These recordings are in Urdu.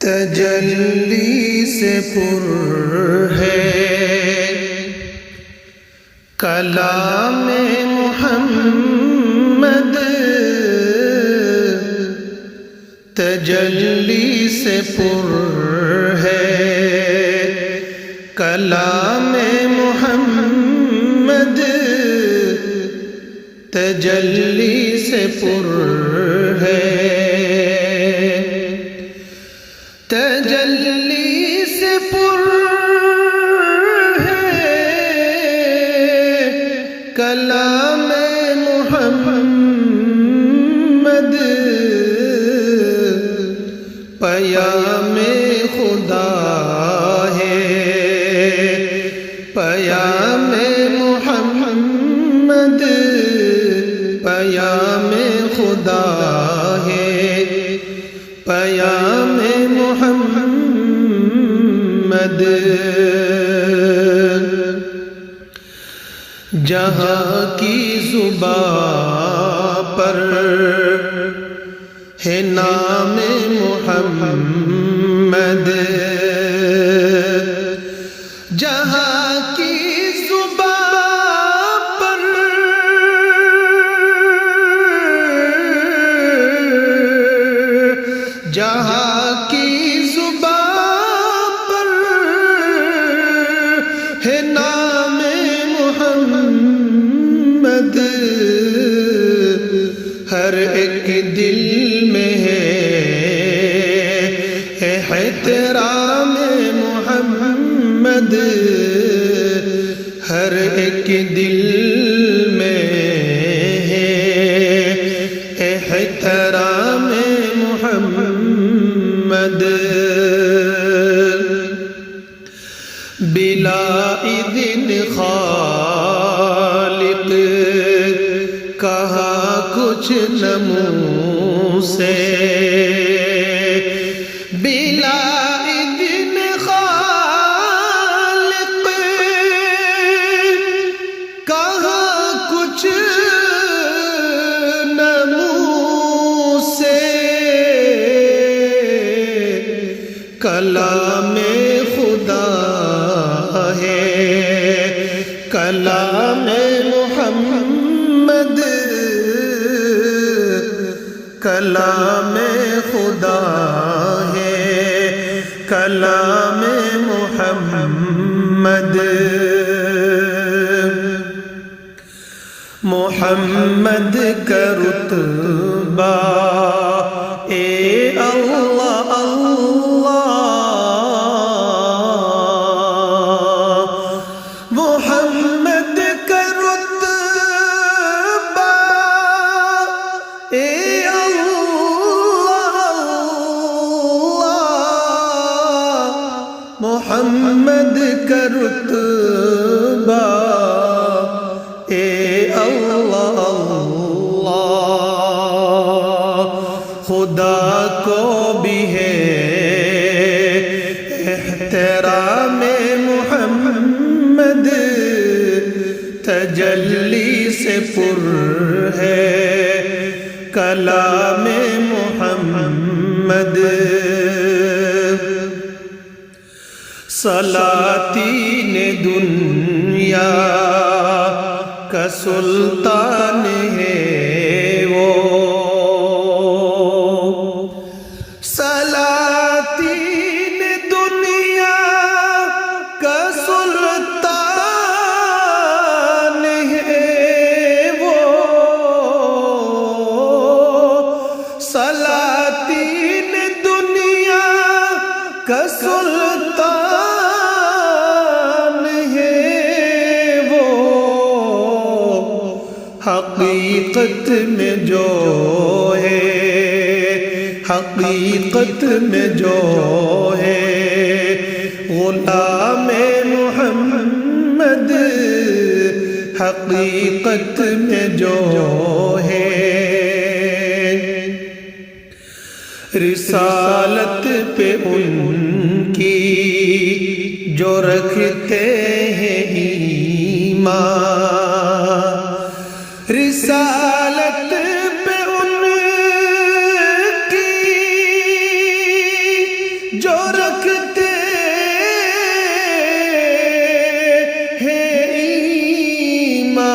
تجلی سے پر ہے کلام محمد، تجلی سے پر ہے کلام محمد، تجلی سے پر ہے، تجلی سے پر ہے کلام محمد، پیام خدا ہے، پیام محمد، پیام خدا ہے، پیام محمد، جہاں کی زبان پر ہے نام محمد، جہاں کی زبان پر جہاں کی زبان پر ہے نام محمد، ہر ایک دل میں ہے احترام محمد، ہر ایک دل میں ہے احترام محمد، بلا اذن خالق کہا کچھ نہ منہ سے، بلا اذن خالق کہا کچھ نہ منہ سے، کلام خدا ہے کلام محمد، کلام خدا ہے کلام محمد، محمد کا رتبہ اے اللہ اللہ، محمد کا رتبہ اے محمد کا رتبہ اے اللہ اللہ، خدا کو بھی ہے احترام محمد، تجلی سے پر ہے کلام محمد، سلاطین دنیا کا سلطان ہے وہ، سلاطین دنیا کا سلطان ہے وہ، سلاطین دنیا کا سلطان حقیقت میں جو ہے، حقیقت میں جو ہے غلام محمد، حقیقت میں جو ہے رسالت پہ ان کی جو رکھتے ہیں ایمان، رسالت پہ ان کی جو رکھتے ہیں ایمان،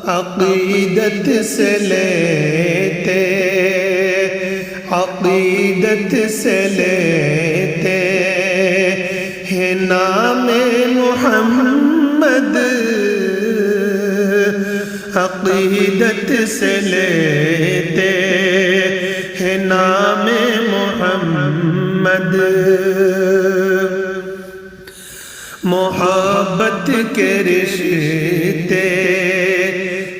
عقیدت سے لیتے، عقیدت سے لیتے ہیں نام محمد، عقیدت سے لیتے ہیں نام محمد۔ محبت کے رشتے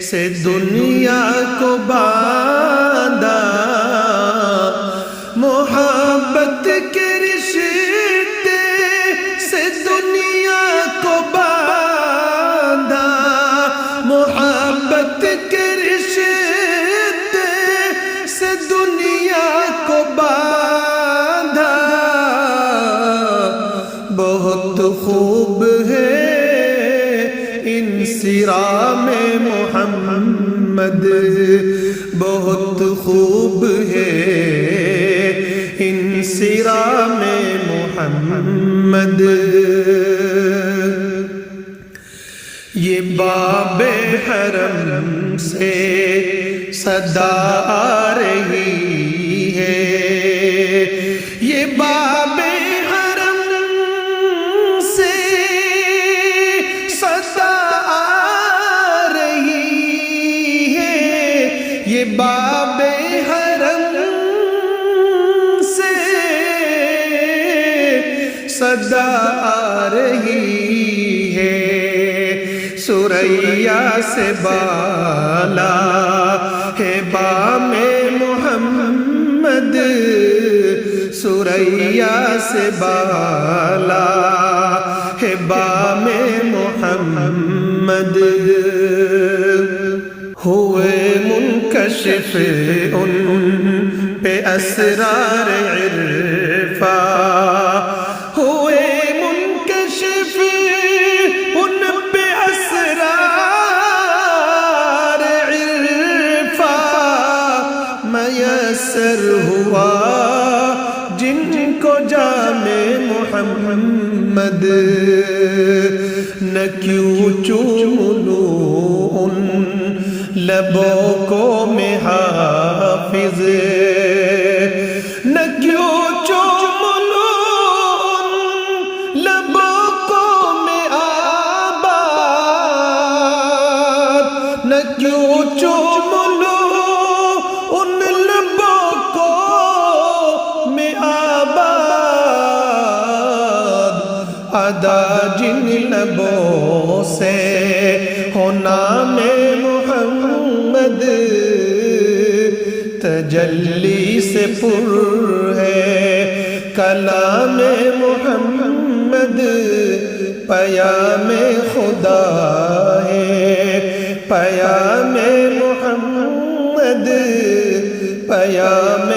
سے دنیا کو باندھا، محبت کے رشتے سے دنیا کو باندھا، محبت کے رشتے سے دنیا کو باندھا۔ بہت خوب ہے انصرام محمد، بہت خوب ہے انصرام محمد۔ یہ باب حرم سے صدا آ رہی ہے، یہ باب حرم سے صدا آ رہی ہے، یہ باب حرم سے صدا آ رہی ہے۔ ثریا سے بالا ہے بام محمد، ثریا سے بالا ہے بام محمد۔ ہوئے منکشف ان پہ اسرار عرفان، ہوئے منکشف ان پہ اسرار عرفان، میسر ہوا جن کو جام محمد۔ نہ کیوں چوم لوں ان لبوں کو میں حافظ، نہ کیوں چوم لوں ان لبوں کو میں آباد، نہ کیوں چوم لوں ان لبوں کو میں آباد۔ ادا جن لبوں سے ہو نام محمد، تجلی سے پر ہے کلام محمد، پیام خدا ہے پیام محمد، پیام